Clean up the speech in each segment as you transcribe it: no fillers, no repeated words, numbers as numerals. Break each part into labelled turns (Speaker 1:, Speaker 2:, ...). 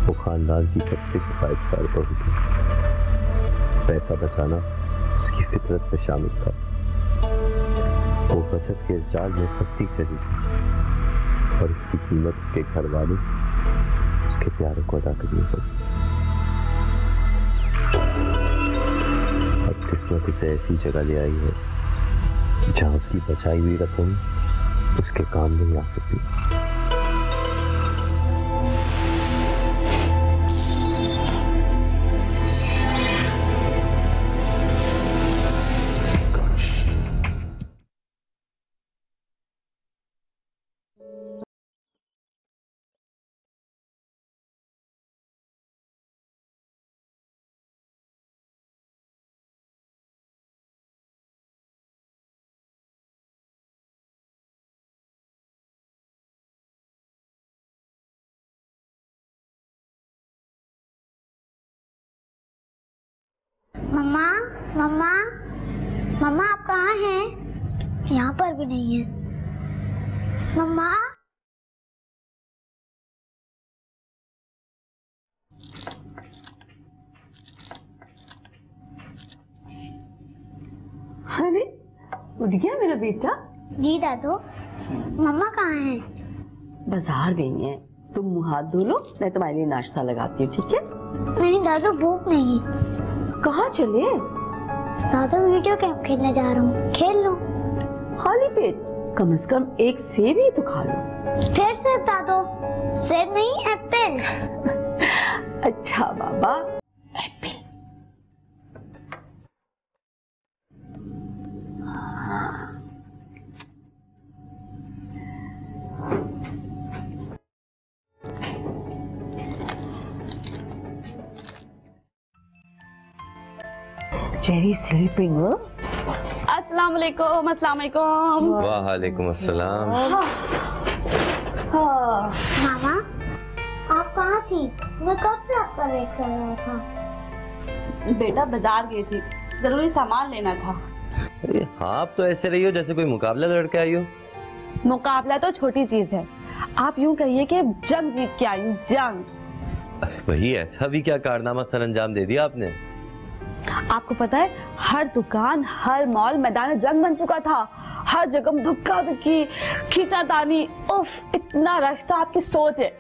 Speaker 1: वो खानदान की सबसे किफायतदार बहू थी। पैसा बचाना उसकी फितरत में शामिल था। वो बचत के इस जाल में फंसती चली और इसकी कीमत उसके घर वालों, उसके प्यारों को अदा करनी पड़ी। अब किस्मत उसे ऐसी जगह ले आई है जहां उसकी बचाई हुई रकम उसके काम नहीं आ सकती।
Speaker 2: मम्मा, मम्मा, मम्मा आप कहाँ हैं? यहाँ पर भी नहीं है। मम्मा,
Speaker 3: अरे उठ गया मेरा बेटा?
Speaker 2: जी दादू। मम्मा कहाँ हैं?
Speaker 3: बाजार गई हैं। तुम मुंह हाथ धो लो, मैं तुम्हारे लिए नाश्ता लगाती हूँ, ठीक है?
Speaker 2: नहीं दादू, भूख नहीं।
Speaker 3: कहाँ चले?
Speaker 2: दादू वीडियो गेम खेलने जा रहा हूँ, खेल लो।
Speaker 3: खाली पेट? कम से कम एक सेब ही तो खा लो।
Speaker 2: फिर सेब दादू? सेब नहीं, एप्पल।
Speaker 3: अच्छा बाबा, एप्पल। Jerry sleeping, huh?
Speaker 4: अस्सलाम वालेकुम, अस्सलाम वालेकुम।
Speaker 1: वालेकुम अस्सलाम।
Speaker 2: मामा, आप कहाँ थी? मैं कब से आपका वेट कर रहा था।
Speaker 4: बेटा बाजार गई थी, जरूरी सामान लेना था।
Speaker 1: अरे हाँ, आप तो ऐसे रही हो जैसे कोई मुकाबला लड़के आई हो।
Speaker 4: मुकाबला तो छोटी चीज है, आप यूं कहिए कि जंग जीत के आई हूँ, जंग।
Speaker 1: वही, ऐसा भी क्या कारनामा सर अंजाम दे दिया आपने?
Speaker 4: आपको पता है, हर दुकान, हर मॉल मैदान जंग बन चुका था। हर जगह धुक्का धुक्की, खींचातानी, उफ, इतना रश था, आपकी सोच है।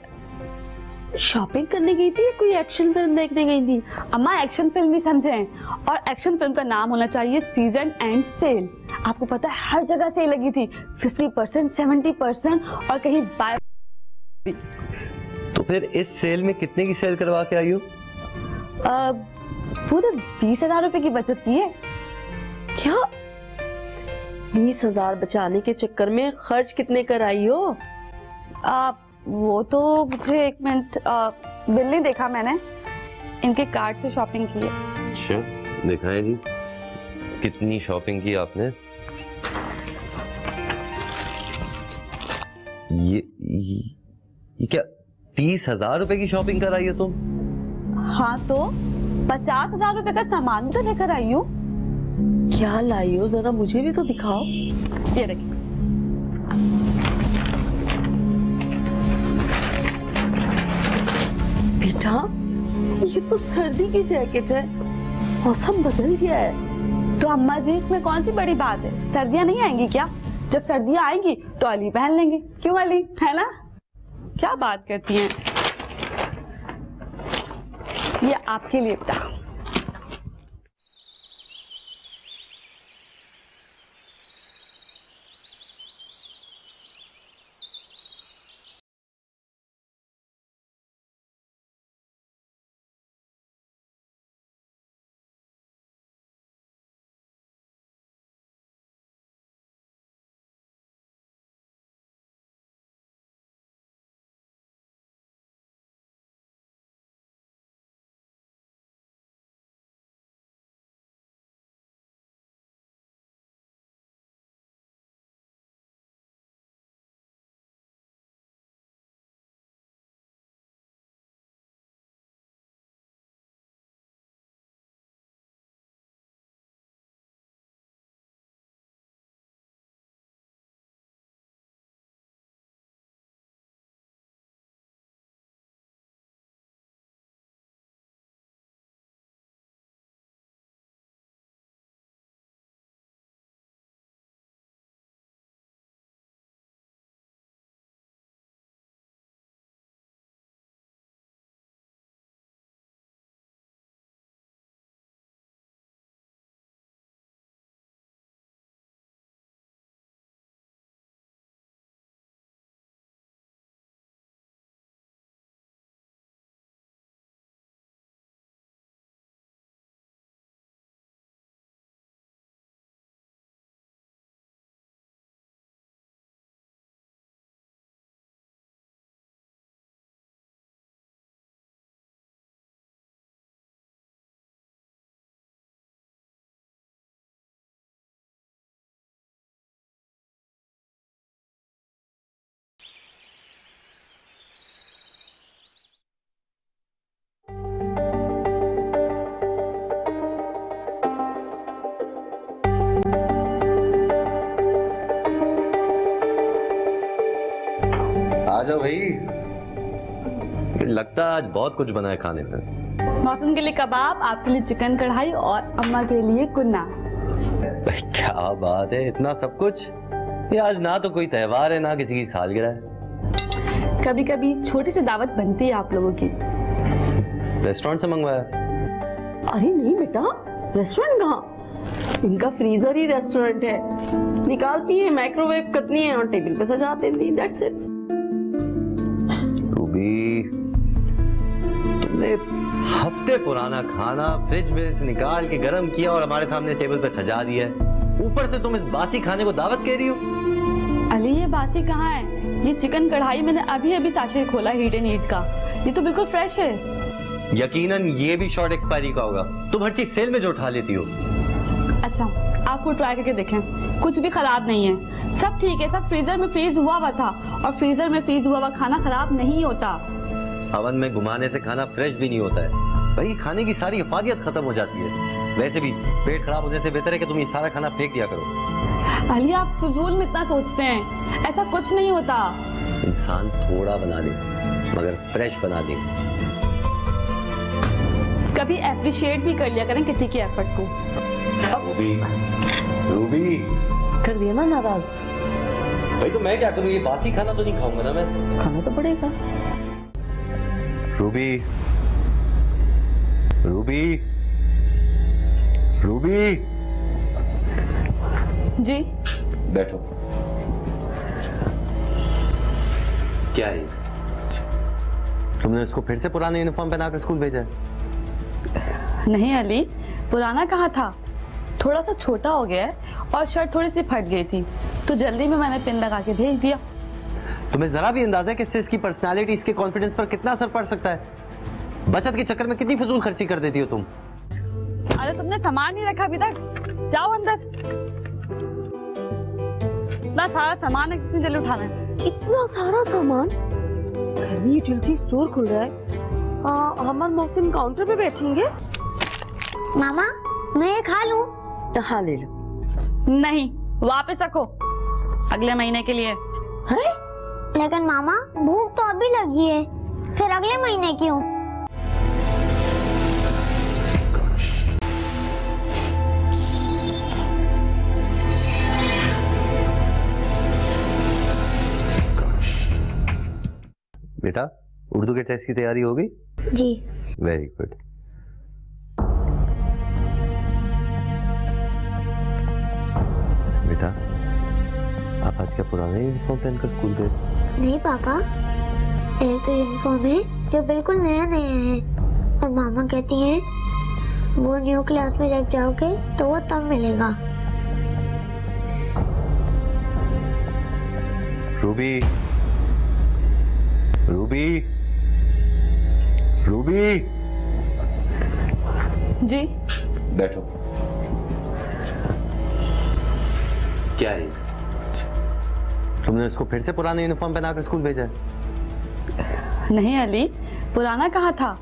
Speaker 3: शॉपिंग करने गई थी या कोई एक्शन फिल्म देखने गई थी?
Speaker 4: अम्मा एक्शन फिल्म भी समझे, और एक्शन फिल्म का नाम होना चाहिए सीजन एंड सेल। आपको पता है हर जगह सेल लगी थी, 50%, 70% और कहीं बाय।
Speaker 1: तो फिर इस सेल में कितने की सेल करवा के आई हो?
Speaker 4: पूरे 20,000 रुपए की बचत की है।
Speaker 3: क्या 20,000 बचाने के चक्कर में खर्च कितने कर आई हो?
Speaker 4: वो तो मुझे एक मिनट, बिल नहीं देखा मैंने, इनके कार्ड से शॉपिंग की है।
Speaker 1: अच्छा, दिखाएं जी, कितनी शॉपिंग की आपने? ये क्या 30,000 रुपए की शॉपिंग कराई हो तुम?
Speaker 4: हाँ तो 50,000 रुपए का सामान तो लेकर आई हूँ।
Speaker 3: क्या लाई हो, जरा मुझे भी तो दिखाओ।
Speaker 4: ये देखिए।
Speaker 3: बेटा, ये तो सर्दी की जैकेट है, मौसम बदल गया है।
Speaker 4: तो अम्मा जी, इसमें कौन सी बड़ी बात है? सर्दियां नहीं आएंगी क्या? जब सर्दियां आएंगी तो अली पहन लेंगे, क्यों अली, है ना? क्या बात करती हैं? ये आपके लिए बेटा।
Speaker 1: आ जाओ भाई। लगता है आज बहुत कुछ बना है खाने में।
Speaker 4: मौसम के लिए कबाब, आपके लिए चिकन कढ़ाई और अम्मा के लिए कुन्ना।
Speaker 1: क्या बात है, इतना सब कुछ। ये आज ना तो कोई त्योहार है ना किसी की सालगिरह है।
Speaker 4: कभी कभी छोटी सी दावत बनती है आप लोगों की।
Speaker 1: रेस्टोरेंट से मंगवाया?
Speaker 3: अरे नहीं बेटा, रेस्टोरेंट कहाँ, इनका फ्रीजर ही रेस्टोरेंट है। निकालती है, माइक्रोवेव करती है और टेबल पे सजा देती है, दैट्स इट।
Speaker 1: रूबी, तुमने हफ्ते पुराना खाना फ्रिज में से निकाल के गर्म किया और हमारे सामने टेबल पे सजा दिया है। ऊपर से तुम इस बासी खाने को दावत कह रही हो।
Speaker 4: अली ये बासी कहाँ है? ये चिकन कढ़ाई मैंने अभी अभी साशे खोला हीट एंड ईट का, ये तो बिल्कुल फ्रेश है।
Speaker 1: यकीनन ये भी शॉर्ट एक्सपायरी का होगा। तुम हर चीज सेल में जो उठा लेती हो।
Speaker 4: अच्छा, आपको ट्राई करके देखें, कुछ भी खराब नहीं है, सब ठीक है। सब फ्रीजर में फ्रीज हुआ हुआ था और फ्रीजर में फ्रीज हुआ हुआ खाना खराब नहीं होता।
Speaker 1: ओवन में घुमाने से खाना फ्रेश भी नहीं होता है भाई, खाने की सारी हिफाजत खत्म हो जाती है। वैसे भी पेट खराब होने से बेहतर है कि तुम ये सारा खाना फेंक दिया करो।
Speaker 4: अली आप फिजूल में इतना सोचते हैं, ऐसा कुछ नहीं होता।
Speaker 1: इंसान थोड़ा बना ले मगर फ्रेश बना ले।
Speaker 4: कभी एप्रिशिएट भी कर लिया करें किसी की एफर्ट को।
Speaker 1: रूबी, रूबी
Speaker 3: कर दिया ना नाराज।
Speaker 1: भाई तो मैं क्या करूँ, ये बासी खाना तो नहीं खाऊंगा ना मैं।
Speaker 3: खाना तो पड़ेगा।
Speaker 1: Ruby, Ruby, Ruby.
Speaker 4: जी
Speaker 1: बैठो। क्या है? तुमने इसको फिर से पुराने यूनिफॉर्म पहनाकर स्कूल भेजा है?
Speaker 4: नहीं अली, पुराना कहाँ था, थोड़ा सा छोटा हो गया है और शर्ट थोड़ी सी फट गई थी तो जल्दी में मैंने पिन लगा के भेज दिया।
Speaker 1: तुम्हें जरा भी अंदाजा है कि इससे इसकी पर्सनालिटी, इसके कॉन्फिडेंस पर कितना असर पड़ सकता है? बचत के चक्कर में कितनी फजूल खर्ची कर देती हो तुम।
Speaker 4: अरे तुमने सामान नहीं रखा अभी तक, जाओ अंदर। इतना सारा सामान है, कितनी जल्दी उठाना है?
Speaker 3: इतना सारा सामान, घर में यूटिलिटी स्टोर खुल रहा है। हमर मोहसिन काउंटर पे बैठेंगे।
Speaker 2: मामा मैं ये खा लूं?
Speaker 3: हाँ ले लो।
Speaker 4: नहीं, वापस रखो, अगले महीने के लिए
Speaker 3: है?
Speaker 2: लेकिन मामा भूख तो अभी लगी है, फिर अगले महीने क्यों?
Speaker 1: बेटा, उर्दू के टेस्ट की तैयारी हो गई?
Speaker 2: जी।
Speaker 1: Very good. बेटा, आप आज क्या पुराना यूनिफॉर्म पहनकर स्कूल गए?
Speaker 2: नहीं पापा, एक तो यूनिफॉर्म है जो बिल्कुल नया नया है और मामा कहती हैं वो न्यू क्लास में जब जाओगे तो वो तब मिलेगा।
Speaker 1: Ruby, Ruby, Ruby.
Speaker 4: जी।
Speaker 1: बैठो। क्या है? तुमने इसको फिर से पुराने यूनिफॉर्म पहनाकर स्कूल भेजा है?
Speaker 4: नहीं अली, पुराना कहाँ था,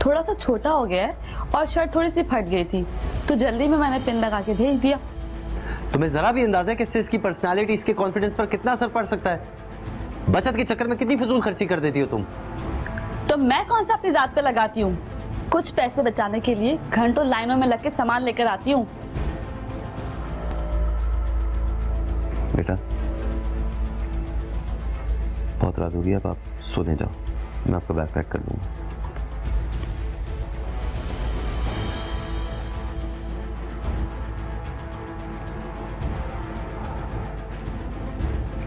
Speaker 4: थोड़ा सा छोटा हो गया है और शर्ट थोड़ी सी फट गई थी तो जल्दी में मैंने पिन लगा के भेज दिया।
Speaker 1: तुम्हें जरा भी अंदाजा है कि इससे इसकी पर्सनालिटी, इसके कॉन्फिडेंस पर कितना असर पड़ सकता है? बचत के चक्कर में कितनी फजूल खर्ची कर देती हो तुम।
Speaker 4: तो मैं कौन सा अपनी जात पे लगाती हूँ, कुछ पैसे बचाने के लिए घंटों लाइनों में लग के सामान लेकर आती हूँ।
Speaker 1: बेटा, बहुत रात हो गई, अब आप सोने जाओ, मैं आपका बैग पैक कर दूंगा।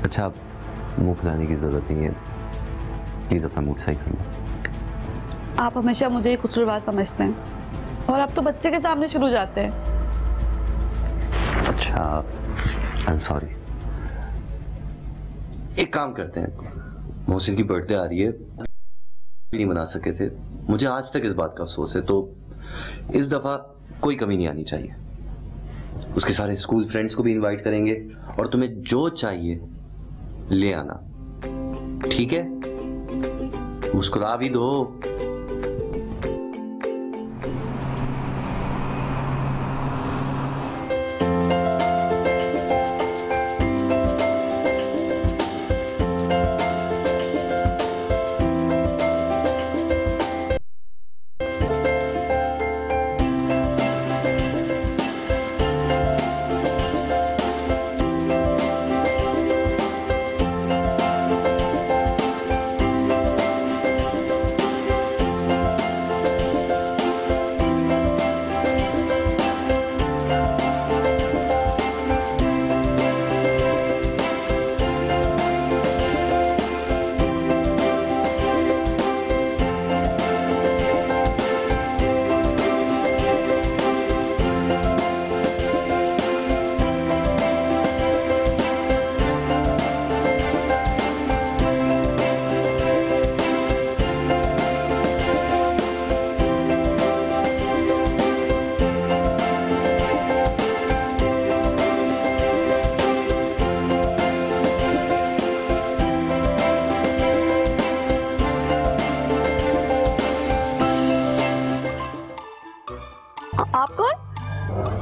Speaker 1: अच्छा, आप मुंह फुलाने की जरूरत नहीं है, प्लीज अपना मूड सही कर लो।
Speaker 4: आप हमेशा मुझे एक कसूरवार समझते हैं और अब तो बच्चे के सामने शुरू जाते हैं।
Speaker 1: अच्छा, आई एम सॉरी। एक काम करते हैं, मोहसिन की बर्थडे आ रही है, नहीं मना सके थे, मुझे आज तक इस बात का अफसोस है, तो इस दफा कोई कमी नहीं आनी चाहिए। उसके सारे स्कूल फ्रेंड्स को भी इनवाइट करेंगे और तुम्हें जो चाहिए ले आना, ठीक है? मुस्कुरा भी दो।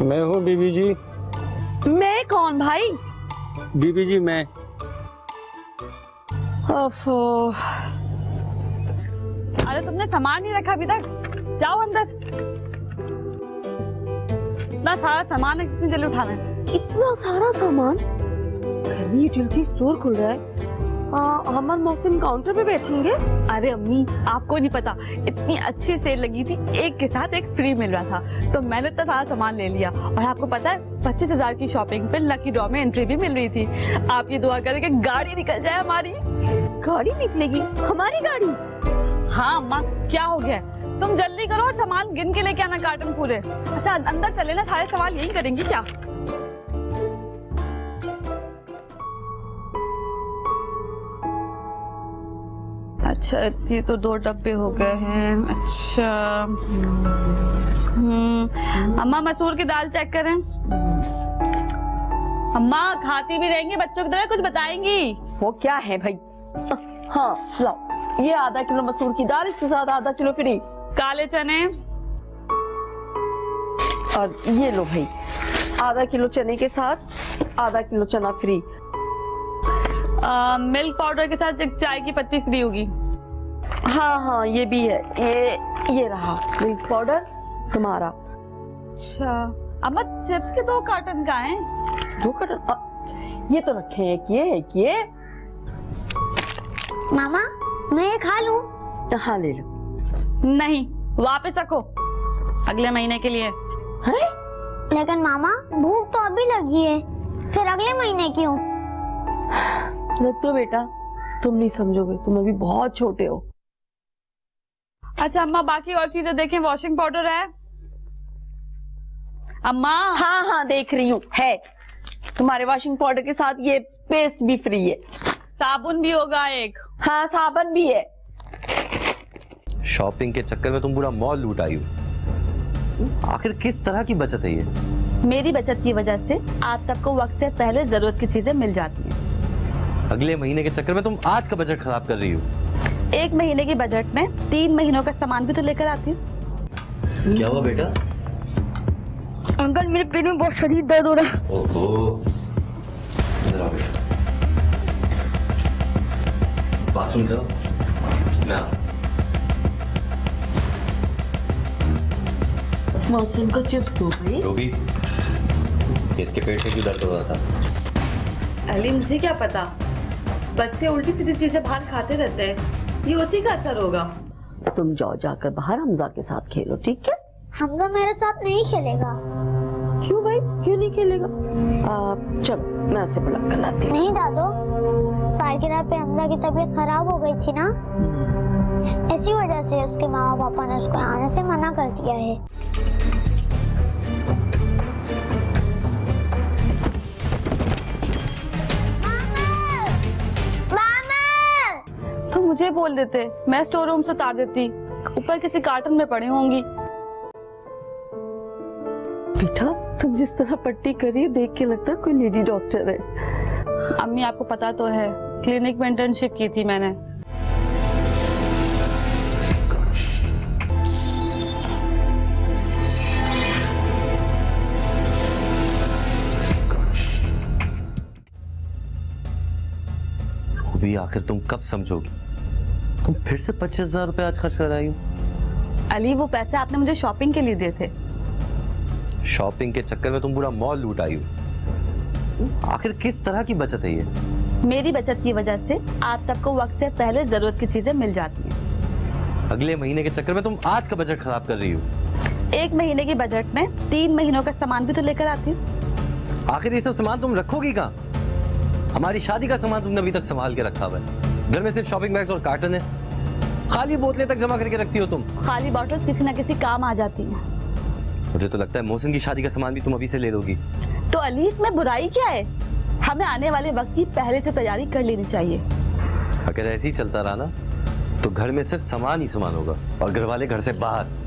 Speaker 5: मैं हूँ बीबी जी।
Speaker 3: मैं कौन भाई?
Speaker 5: बीबी जी मैं।
Speaker 3: ओफो।
Speaker 4: अरे तुमने सामान नहीं रखा अभी तक, जाओ अंदर। इतना सारा सामान है, कितनी जल्दी उठाना है?
Speaker 3: इतना सारा सामान? घर में यूटिलिटी स्टोर खुल रहा है। अहमद मोहसिन काउंटर पे बैठेंगे?
Speaker 4: अरे अम्मी, आपको नहीं पता, इतनी अच्छी सेल लगी थी, एक के साथ एक फ्री मिल रहा था, तो मैंने इतना सारा सामान ले लिया। और आपको पता है 25,000 की शॉपिंग पे लकी ड्रॉ में एंट्री भी मिल रही थी। आप ये दुआ करें कि गाड़ी निकल जाए हमारी।
Speaker 3: गाड़ी निकलेगी? हमारी गाड़ी?
Speaker 4: हाँ अम्मा, क्या हो गया? तुम जल्दी करो और सामान गिन के लेके आना, कार्टन पूरे। अच्छा अंदर चले ना, सारे सवाल यही करेंगी क्या? अच्छा इतनी तो 2 डब्बे हो गए हैं। अच्छा अम्मा मसूर की दाल चेक करें। अम्मा खाती भी रहेंगी, बच्चों की तरह कुछ बताएंगी।
Speaker 3: वो क्या है भाई? हाँ लाओ, ये आधा किलो मसूर की दाल, इसके साथ आधा किलो फ्री
Speaker 4: काले चने।
Speaker 3: और ये लो भाई, आधा किलो चने के साथ आधा किलो चना फ्री।
Speaker 4: मिल्क पाउडर के साथ एक चाय की पत्ती फ्री होगी।
Speaker 3: हाँ हाँ ये भी है, ये रहा मिल्क पाउडर तुम्हारा।
Speaker 4: अच्छा अम्मा, चिप्स के 2 कार्टन का है?
Speaker 3: 2 कार्टन? ये तो रखे हैं, एक ये।
Speaker 2: मामा मैं ये खा लूं?
Speaker 3: हाँ ले लो।
Speaker 4: नहीं, वापस रखो, अगले महीने के लिए
Speaker 3: है?
Speaker 2: लेकिन मामा भूख तो अभी लगी है, फिर अगले महीने क्यों?
Speaker 3: तो बेटा तुम नहीं समझोगे, तुम अभी बहुत छोटे हो।
Speaker 4: अच्छा अम्मा, बाकी और चीजें देखें। वॉशिंग पाउडर है अम्मा?
Speaker 3: हाँ हाँ देख रही हूँ, है। तुम्हारे वॉशिंग पाउडर के साथ ये पेस्ट भी फ्री है।
Speaker 4: साबुन भी होगा एक।
Speaker 3: हाँ साबुन भी है।
Speaker 1: शॉपिंग के चक्कर में तुम पूरा मॉल लूट आई हो। आखिर किस तरह की बचत है ये?
Speaker 4: मेरी बचत की वजह से आप सबको वक्त से पहले जरूरत की चीजें मिल जाती हैं।
Speaker 1: अगले महीने के चक्कर में तुम आज का बजट खराब कर रही हो।
Speaker 4: 1 महीने की बजट में 3 महीनों का सामान भी तो लेकर आती हूँ।
Speaker 1: क्या हुआ बेटा?
Speaker 2: अंकल मेरे पेट में बहुत शदीद दर्द हो रहा है।
Speaker 1: ओहो, इधर आओ बेटा, बाथरूम जाओ ना।
Speaker 3: मौसम को चिप्स दो भाई।
Speaker 1: रोबी, इसके पेट में क्यों दर्द हो रहा था?
Speaker 4: अली मुझे क्या पता, बच्चे उल्टी सीधी चीजें बाहर खाते रहते हैं, ये उसी का असर होगा।
Speaker 3: तुम जाओ जाकर बाहर हमजा के साथ खेलो, ठीक है?
Speaker 2: हमजा मेरे साथ नहीं खेलेगा।
Speaker 3: क्यों भाई, क्यों नहीं खेलेगा? चलो मैं उसे बुला कर लाती हूँ।
Speaker 2: नहीं दादो, सालगिरह पे हमजा की तबीयत खराब हो गई थी ना, इसी वजह से उसके माँ पापा ने उसको आने से मना कर दिया है।
Speaker 4: तो मुझे बोल देते, मैं स्टोर रूम से उतार देती, ऊपर किसी कार्टन में पड़ी होंगी।
Speaker 3: बेटा तुम जिस तरह पट्टी करी, देख के लगता है कोई लेडी डॉक्टर है।
Speaker 4: अम्मी आपको पता तो है, क्लिनिक में इंटर्नशिप की थी मैंने।
Speaker 1: भी आखिर तुम कब समझोगी? तुम फिर से 25,000 रुपए आज खर्च कर आई हो।
Speaker 4: अली वो पैसे आपने मुझे शॉपिंग के लिए दिए थे।
Speaker 1: शॉपिंग के चक्कर में तुम पूरा मॉल लूट आई हो। आखिर किस तरह की बचत है ये?
Speaker 4: मेरी बचत की वजह से आप सबको वक्त से पहले जरूरत की चीजें मिल जाती हैं।
Speaker 1: अगले महीने के चक्कर में तुम आज का बजट खराब कर रही हो।
Speaker 4: 1 महीने की बजट में 3 महीनों का सामान भी तो लेकर आती हूँ।
Speaker 1: आखिर ये सब सामान तुम रखोगी कहाँ? हमारी शादी का सामान तुमने अभी तक संभाल के रखा हुआ है। घर में सिर्फ शॉपिंग बैग्स और कार्टन है, खाली बोतलें तक जमा करके रखती हो तुम।
Speaker 4: खाली बॉटल्स किसी ना किसी काम आ जाती हैं।
Speaker 1: मुझे तो लगता है मोहसिन की शादी का सामान भी तुम अभी से ले लोगी।
Speaker 4: तो अली इसमें बुराई क्या है? हमें आने वाले वक्त की पहले से तैयारी कर लेनी चाहिए।
Speaker 1: अगर ऐसे ही चलता रहा ना तो घर में सिर्फ सामान ही सामान होगा और घर वाले घर से बाहर।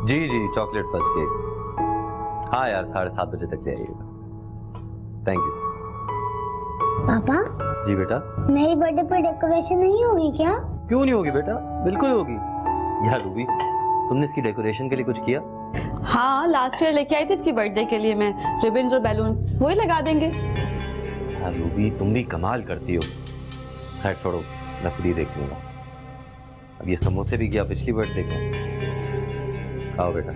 Speaker 1: जी जी, चॉकलेट फर्स्ट केक। हाँ यार, 7:30 बजे तक ले आइएगा। Thank you.
Speaker 2: पापा
Speaker 1: जी बेटा।
Speaker 2: मेरी बर्थडे पर डेकोरेशन नहीं होगी क्या?
Speaker 1: क्यों नहीं होगी बेटा, बिल्कुल होगी। यार रूबी, तुमने इसकी डेकोरेशन के लिए कुछ किया?
Speaker 4: हाँ, लास्ट ईयर लेके आई थी इसकी बर्थडे के लिए मैं रिबन्स और बैलून्स, वही लगा देंगे।
Speaker 1: यार रूबी, तुम भी कमाल करती हो। खैर छोड़ो, मैं खुद ही देख लूंगा। अब ये समोसे भी गया पिछली बर्थडे का। आओ बेटा।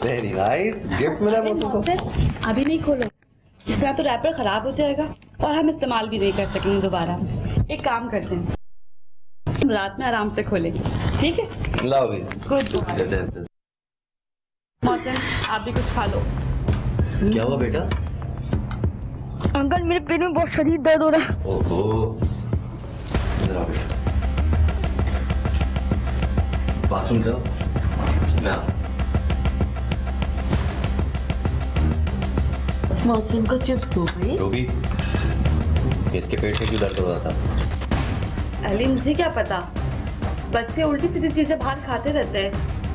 Speaker 1: वेरी नाइस, गिफ्ट मिला मौसम को।
Speaker 4: अभी नहीं खोलो, इसका तो रैपर खराब हो जाएगा और हम इस्तेमाल भी नहीं कर सकेंगे दोबारा। एक काम करते हैं, हम रात में आराम से खोलेंगे, ठीक है?
Speaker 1: लाओ भी।
Speaker 4: गुड मौसम, आप भी कुछ खा लो।
Speaker 1: क्या हुआ बेटा?
Speaker 2: अंकल मेरे पेट में बहुत शदीद दर्द हो रहा है।
Speaker 1: ओहो, इधर आओ बेटा। बाथरूम जाओ। मैं
Speaker 3: मौसम को चिप्स दो भाई।
Speaker 1: रूबी, इसके पेट में क्यों दर्द हो रहा था?
Speaker 4: अली, मुझे क्या पता, बच्चे उल्टी सीधी चीजें बाहर खाते रहते हैं,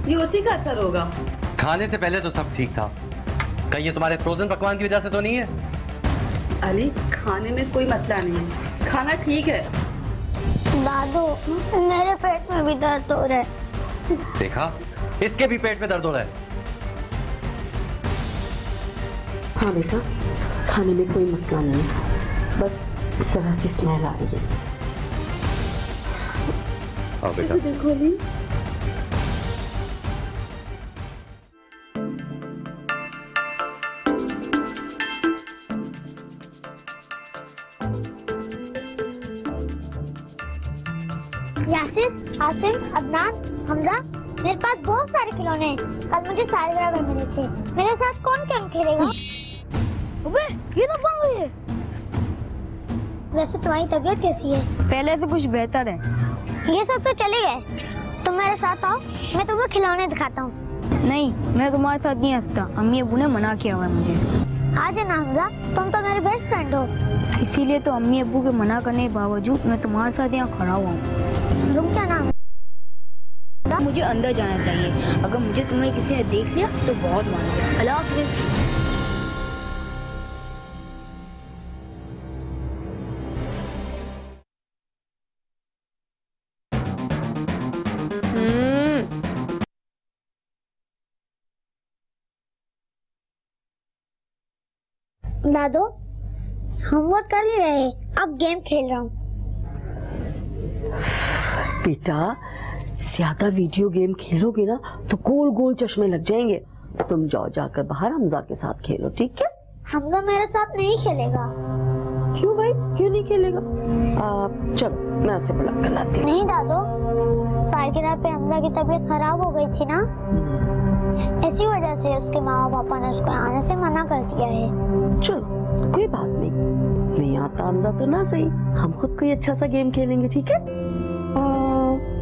Speaker 4: ये उसी का असर होगा।
Speaker 1: खाने से पहले तो सब ठीक था, कहीं ये तुम्हारे फ्रोजन पकवान की वजह से तो नहीं है?
Speaker 4: अली, खाने में कोई मसला नहीं है, खाना ठीक है।
Speaker 2: दादू, मेरे पेट में भी दर्द हो रहा है।
Speaker 1: देखा, इसके भी पेट में दर्द हो रहा है।
Speaker 3: हाँ बेटा, खाने में कोई मसला नहीं है, बस जरा सी स्मेल आ रही है।
Speaker 1: आओ बेटा।
Speaker 3: देखो अली,
Speaker 2: यासिर, आसिम, अदनान, हमजा, मेरे पास बहुत सारे खिलौने हैं। कल मुझे सालगिरह में मिले थे। मेरे साथ कौन कौन खेलेगा? अबे, ये तो बंद हुई है। वैसे तुम्हारी तबीयत कैसी है?
Speaker 6: पहले से कुछ बेहतर है।
Speaker 2: ये सब तो चले गए, तुम मेरे साथ आओ, मैं तुम्हें खिलौने दिखाता हूँ।
Speaker 6: नहीं, मैं तुम्हारे साथ नहीं हंसता, अम्मी अबू ने मना किया हुआ है मुझे।
Speaker 2: आ जाना हमजा, तुम तो मेरे बेस्ट फ्रेंड हो।
Speaker 6: इसीलिए तो अम्मी अबू के मना करने के बावजूद मैं तुम्हारे साथ यहाँ खड़ा हुआ हूँ।
Speaker 2: रुक जाना।
Speaker 6: मुझे अंदर जाना चाहिए, अगर मुझे तुम्हें किसी ने देख लिया तो बहुत मारेगा। अल्लाह हाफिज़।
Speaker 2: दादू, होमवर्क कर ही रहे, अब गेम खेल रहा हूँ।
Speaker 3: बेटा ज्यादा वीडियो गेम खेलोगे ना तो गोल गोल चश्मे लग जाएंगे। तुम जाओ जाकर बाहर हमजा के साथ खेलो, ठीक है?
Speaker 2: हमजा मेरे साथ नहीं खेलेगा।
Speaker 3: क्यों भाई, क्यों नहीं खेलेगा? चलो मैं उसे बुला कर लाती हूँ।
Speaker 2: नहीं दादू, सालगिरह पे हमजा की तबीयत खराब हो गई थी ना, इसी वजह से उसके माँ पापा ने उसको आने से मना कर दिया है।
Speaker 3: चलो कोई बात नहीं आता हमजा तो ना सही, हम खुद कोई अच्छा सा गेम खेलेंगे, ठीक है?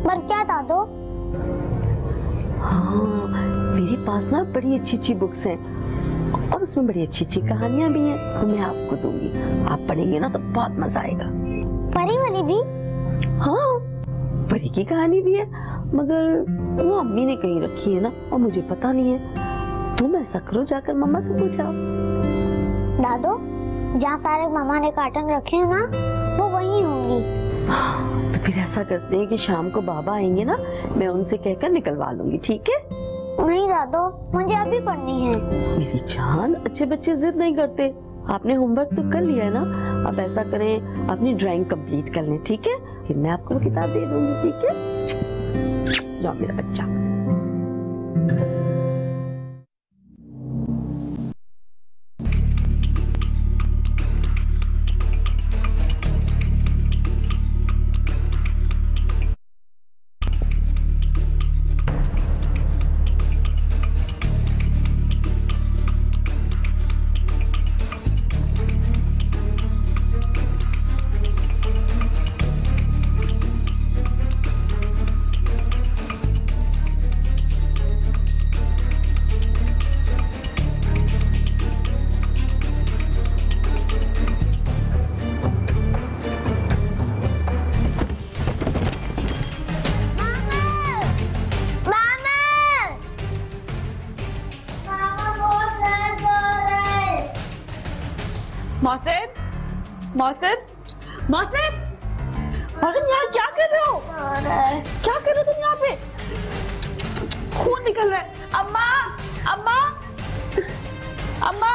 Speaker 2: पर क्या दादू?
Speaker 3: हाँ, मेरे पास ना बड़ी अच्छी अच्छी बुक्स हैं और उसमें बड़ी अच्छी अच्छी कहानियां भी हैं, तो मैं आपको दूंगी, आप पढ़ेंगे ना तो बहुत मजा आएगा।
Speaker 2: परी वाली भी?
Speaker 3: हाँ, परी की कहानी भी है, मगर वो अम्मी ने कहीं रखी है ना और मुझे पता नहीं है। तुम ऐसा करो, जाकर मम्मा से पूछो।
Speaker 2: दादू, जहाँ सारे मामा ने कार्टन रखे हैं ना, वो वही होंगी।
Speaker 3: तो फिर ऐसा करते हैं कि शाम को बाबा आएंगे ना, मैं उनसे कहकर निकलवा लूंगी, ठीक है?
Speaker 2: नहीं दादू, मुझे अभी पढ़नी है।
Speaker 3: मेरी जान, अच्छे बच्चे जिद नहीं करते। आपने होमवर्क तो कर लिया है ना, अब ऐसा करें अपनी ड्राइंग कंप्लीट कर लें, ठीक है? फिर मैं आपको वो किताब दे दूंगी, ठीक है? जाओ मेरा बच्चा।
Speaker 4: मोहसिन, मोहसिन, मोहसिन यहाँ क्या कर रहे हो? क्या कर रहे हो तुम यहाँ पे? खून निकल रहा है। अम्मा, अम्मा, अम्मा,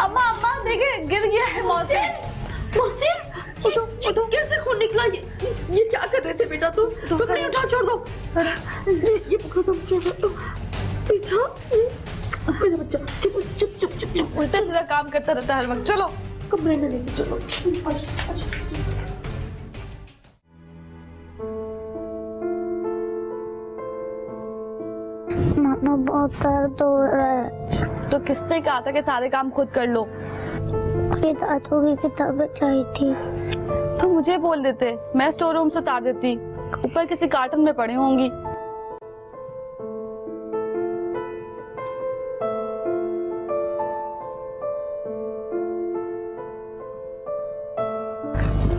Speaker 4: अम्मा, अम्मा देखिए गिर गया है मोहसिन। मोहसिन उठो, उठो। कैसे खून निकला? ये क्या कर रहे थे बेटा तुम? नहीं उठा, छोड़ दो। ये पकड़ो तुम, छोड़ दो बेटा। मेरा बच्चा चुप चुप चुप चुप चुप उल्टा सीधा काम करता रहता है हर वक्त। चलो कमरे में लेके चलो।
Speaker 2: मामा बहुत दर्द हो रहा है।
Speaker 4: तो किसने कहा था कि सारे काम खुद कर लो?
Speaker 2: मेरी दादू की किताबें चाहिए थी।
Speaker 4: तो मुझे बोल देते, मैं स्टोर रूम से उतार देती। ऊपर किसी कार्टन में पड़ी होंगी।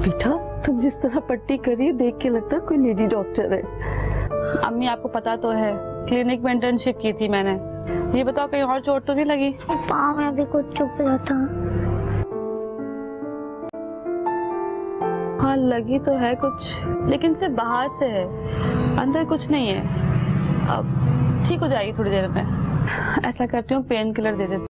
Speaker 3: बेटा तुम जिस तरह पट्टी करी देख के लगता कोई लेडी डॉक्टर है।
Speaker 4: अम्मी आपको पता तो है, क्लिनिक में इंटर्नशिप की थी मैंने। ये बताओ कहीं और चोट तो नहीं लगी?
Speaker 2: पाँव में भी कुछ चुभ रहा था।
Speaker 4: हाँ लगी तो है कुछ, लेकिन सिर्फ बाहर से है, अंदर कुछ नहीं है। अब ठीक हो जाएगी थोड़ी देर में। ऐसा करती हूँ पेन किलर दे देती।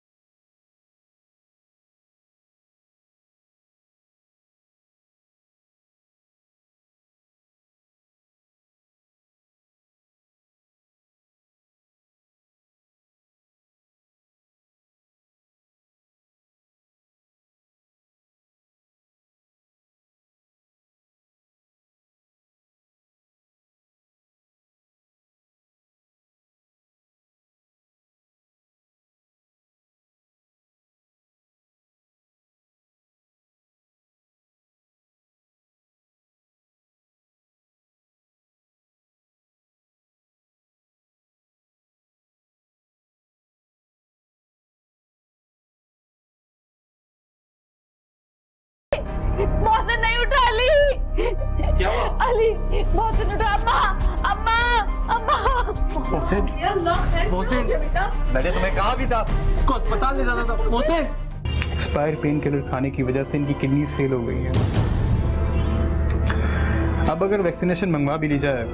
Speaker 4: मोहसिन नहीं उठा अली।
Speaker 5: क्या हुआ?
Speaker 4: अली मोहसिन उठा। अम्मा, अम्मा, अम्मा।
Speaker 5: मोहसिन, मोहसिन, मैंने तुम्हें कहा भी था इसको अस्पताल ले जाना था। मोहसिन,
Speaker 7: एक्सपायर पेन किलर खाने की वजह से इनकी किडनीज फेल हो गई हैं। अब अगर वैक्सीनेशन मंगवा भी ली जाए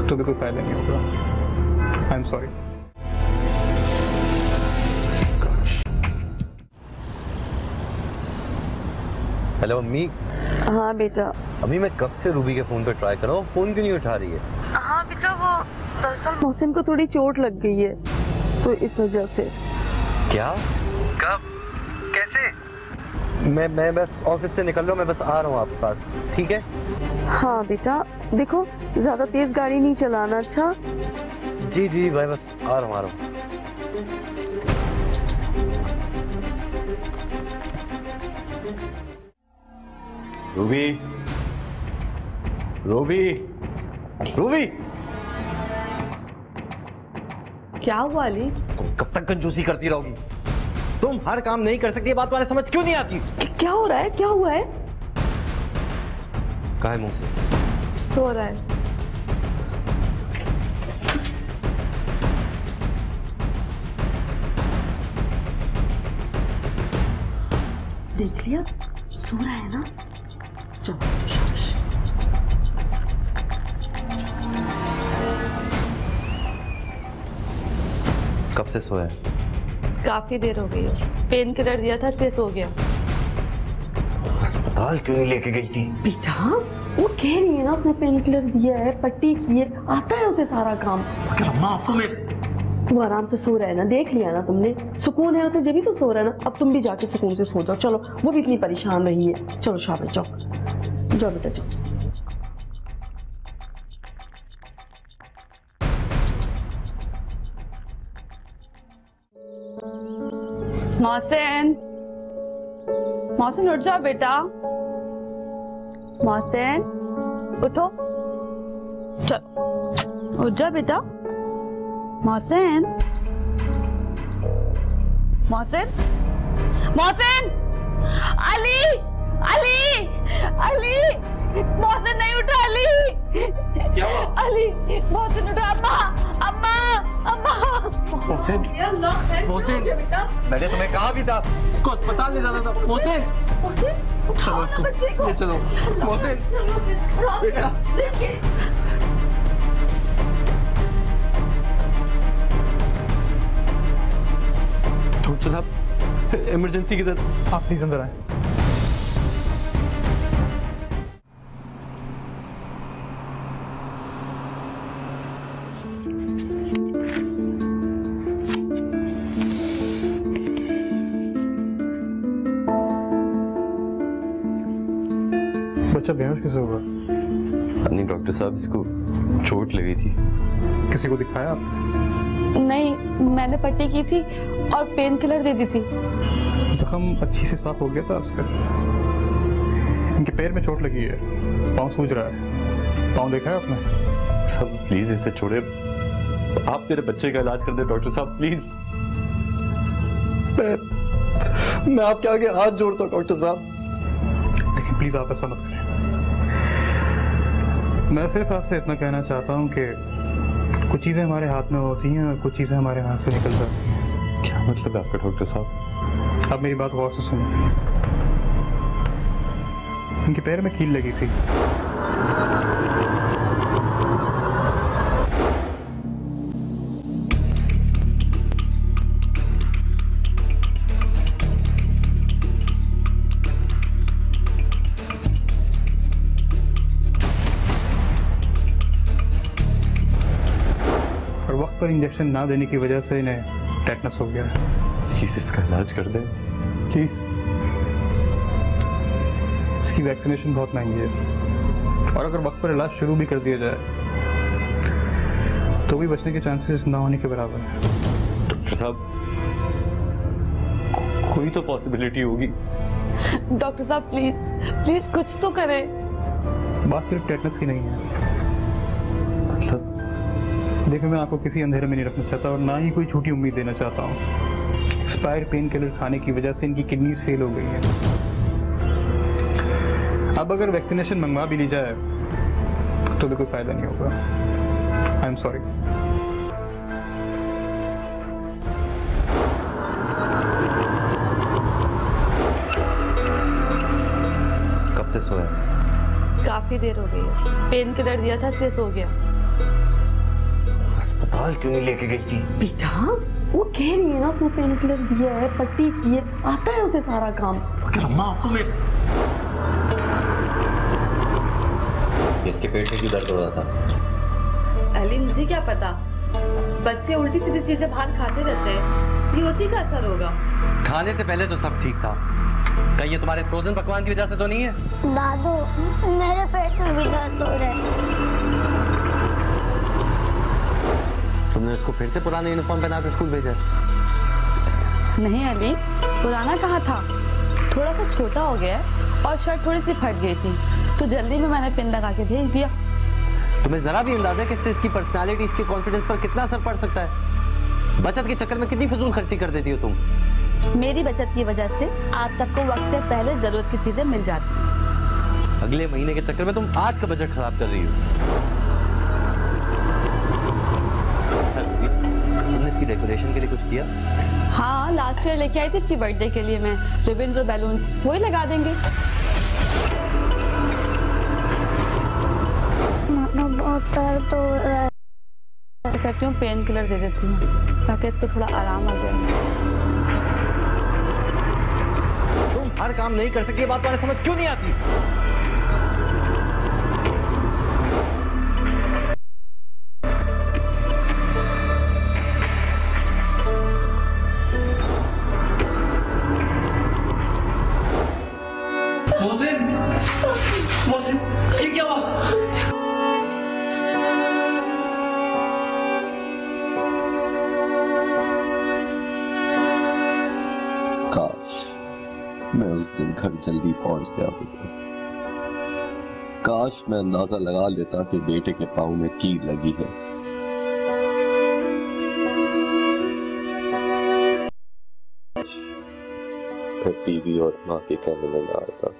Speaker 7: तो भी कोई फायदा नहीं होगा। I am sorry.
Speaker 1: हेलो अम्मी।
Speaker 3: हाँ बेटा।
Speaker 1: अम्मी मैं कब से रूबी के फोन पे ट्राई कर रहा हूँ, फोन क्यों नहीं उठा रही है?
Speaker 3: हाँ बेटा वो दरअसल मोहसिन को थोड़ी चोट लग गई है तो इस वजह से।
Speaker 1: क्या? कब? कैसे? मैं बस ऑफिस से निकल रहा हूँ, मैं बस आ रहा हूँ आपके पास, ठीक है?
Speaker 3: हाँ बेटा देखो ज्यादा तेज गाड़ी नहीं चलाना। अच्छा
Speaker 1: जी जी भाई, बस आ रहा हूँ।
Speaker 7: Ruby, Ruby, Ruby.
Speaker 4: क्या हुआ अली?
Speaker 1: तुम कब तक कंजूसी करती रहोगी? तुम हर काम नहीं कर सकती, ये बात तुम्हारे समझ क्यों नहीं आती?
Speaker 3: क्या हो रहा है? क्या हुआ है?
Speaker 1: कहाँ है मुंह से?
Speaker 4: सो रहा है।
Speaker 3: देख लिया सो रहा है ना। चलो शाबाश।
Speaker 1: कब से सोया है?
Speaker 4: काफी देर हो गई है, पेन किलर दिया था इसलिए सो गया।
Speaker 1: अस्पताल क्यों नहीं लेके गई थी?
Speaker 3: बेटा वो कह रही है ना उसने पेन किलर दिया है, पट्टी की है, आता है उसे सारा काम।
Speaker 1: अगर अम्मा आपको मैं
Speaker 3: वो आराम से सो रहा है ना, देख लिया ना तुमने, सुकून है उसे, जब भी तो सो रहा है ना। अब तुम भी जाके सुकून से सो जाओ। चलो वो भी इतनी परेशान रही है। चलो शाबाश जाओ, जाओ बेटा जाओ।
Speaker 4: मोहसिन, मोहसिन उठ जाओ बेटा। मोहसिन उठो, चलो उठ जा बेटा। मोहसिन, मोहसिन, मोहसिन, अली, अली, अली, मोहसिन नहीं उठा अली।
Speaker 5: क्या हुआ?
Speaker 4: अली मोहसिन उठा। अम्मा अम्मा अम्मा।
Speaker 5: मोहसिन मोहसिन मैंने तुम्हें कहा भी था इसको अस्पताल ले जाना था। मोहसिन चलो इसको ले चलो। मोहसिन बेटा डॉक्टर साहब इमरजेंसी की तरफ
Speaker 7: आप प्लीज अंदर आए। बच्चा बेहोश कैसे होगा?
Speaker 1: नहीं डॉक्टर साहब, इसको चोट लगी थी।
Speaker 7: किसी को दिखाया आपने?
Speaker 4: नहीं, मैंने पट्टी की थी और पेन किलर दे दी थी।
Speaker 7: जख्म अच्छी से साफ हो गया था आपसे? इनके पैर में चोट लगी है, पाँव सूज रहा है। पाँव देखा है आपने?
Speaker 1: साहब प्लीज इसे छोड़े, आप मेरे बच्चे का इलाज कर दे डॉक्टर साहब प्लीज। मैं आपके आगे हाथ जोड़ता हूँ डॉक्टर साहब।
Speaker 7: लेकिन प्लीज आप ऐसा मत करें। मैं सिर्फ आपसे इतना कहना चाहता हूँ कि कुछ चीजें हमारे हाथ में होती हैं और कुछ चीजें हमारे हाथ से निकल जाती हैं।
Speaker 1: क्या मतलब है आपका डॉक्टर साहब?
Speaker 7: अब मेरी बात गौर से सुनिए। इनके पैर में कील लगी थी। और वक्त पर इंजेक्शन ना देने की वजह से इन्हें टेटनस हो गया है।
Speaker 1: प्लीज इसका इलाज कर दें
Speaker 7: प्लीज। इसकी वैक्सीनेशन बहुत महंगी है और अगर वक्त पर इलाज शुरू भी कर दिया जाए तो भी बचने के चांसेस ना होने के बराबर है।
Speaker 1: डॉक्टर साहब कोई तो पॉसिबिलिटी होगी।
Speaker 4: डॉक्टर साहब प्लीज प्लीज कुछ तो करें।
Speaker 7: बात सिर्फ टेटनस की नहीं है।
Speaker 1: मतलब
Speaker 7: देखिए, मैं आपको किसी अंधेरे में नहीं रखना चाहता और ना ही कोई झूठी उम्मीद देना चाहता हूँ। एक्सपायर पेन किलर खाने की वजह से इनकी किडनीज फेल हो गई हैं। अब अगर वैक्सीनेशन मंगवा भी ली जाए तो भी कोई फायदा नहीं होगा। I am sorry.
Speaker 1: कब से सोया?
Speaker 4: काफी देर हो गई है। पेन किलर दिया था इसलिए सो गया।
Speaker 1: अस्पताल क्यों नहीं लेके गई थी?
Speaker 3: बेटा वो कह रही है ना, उसने पेन किलर दिया है, पट्टी की है, आता है उसे सारा काम।
Speaker 5: अगर अम्मा आपको मैं
Speaker 1: इसके पेट में क्यों दर्द हो रहा था?
Speaker 4: अली मुझे क्या पता, बच्चे उल्टी सीधी चीजें बाहर खाते रहते हैं, ये उसी का असर होगा।
Speaker 1: खाने से पहले तो सब ठीक था। कहीं ये तुम्हारे फ्रोजन पकवान की वजह से तो नहीं है?
Speaker 2: दादू मेरे पेट में भी दर्द हो रहा है।
Speaker 1: तुमने उसको फिर से पुराने यूनिफॉर्म पहना के स्कूल भेजा?
Speaker 4: नहीं अली, पुराना कहाँ था, थोड़ा सा छोटा हो गया है और शर्ट थोड़ी सी फट गई थी तो जल्दी में मैंने पिन लगा के भेज दिया।
Speaker 1: तुम्हें जरा भी अंदाजा है कि इससे इसकी पर्सनालिटी, इसके कॉन्फिडेंस पर कितना असर पड़ सकता है? बचत के चक्कर में कितनी फजूल खर्ची कर देती हो तुम।
Speaker 4: मेरी बचत की वजह से आप सबको वक्त से पहले जरूरत की चीजें मिल जाती हैं।
Speaker 1: अगले महीने के चक्कर में तुम आज का बजट खराब कर रही हो। तुमने इसकी डेकोरेशन के लिए कुछ किया?
Speaker 4: हाँ, लास्ट ईयर लेके आई थी इसकी बर्थडे के लिए मैं रिबन्स और बैलून्स, वही लगा देंगे।
Speaker 2: मामा बहुत दर्द हो रहा है।
Speaker 4: कहती हूँ पेन किलर दे देती हूँ ताकि इसको थोड़ा आराम आ जाए।
Speaker 1: तुम हर काम नहीं कर सकती, ये बात तुम्हारे समझ क्यों नहीं आती?
Speaker 5: मोहसिन, मोहसिन, ये क्या हुआ?
Speaker 1: काश मैं उस दिन घर जल्दी पहुंच गया होता। काश मैं अंदाजा लगा लेता कि बेटे के पाँव में कील लगी है। फिर बीवी और माँ के कहने में ना आता।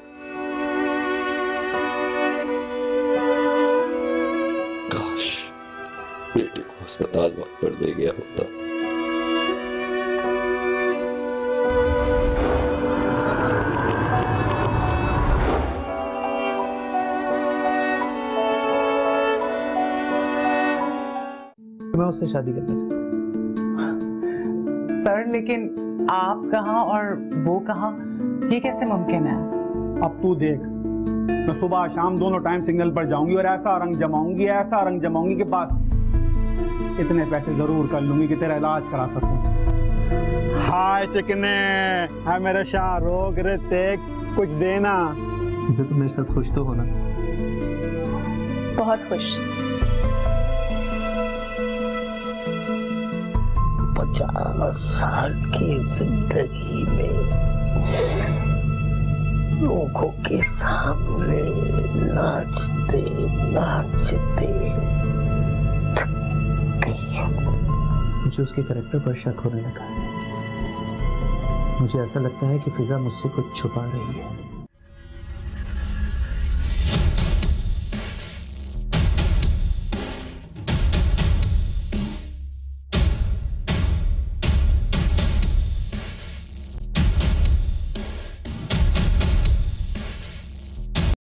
Speaker 1: अस्पताल वक्त पर दे गया होता।
Speaker 8: मैं उससे शादी करना चाहता हूँ।
Speaker 9: सर लेकिन आप कहाँ और वो कहाँ, ये कैसे मुमकिन है?
Speaker 10: अब तू देख, मैं सुबह शाम दोनों टाइम सिग्नल पर जाऊंगी और ऐसा रंग जमाऊंगी कि बस इतने पैसे जरूर कर लूंगी कि तेरा इलाज करा सकूं। हाय चिकने, हाय मेरे शाहरुख, ऋतिक, कुछ देना।
Speaker 8: इसे तो मेरे साथ खुश तो होना।
Speaker 9: बहुत खुश।
Speaker 11: 50 साल की जिंदगी में लोगों के सामने नाचते नाचते
Speaker 8: मुझे उसके कैरेक्टर पर शक होने लगा है। मुझे ऐसा लगता है कि फिजा मुझसे कुछ छुपा रही है।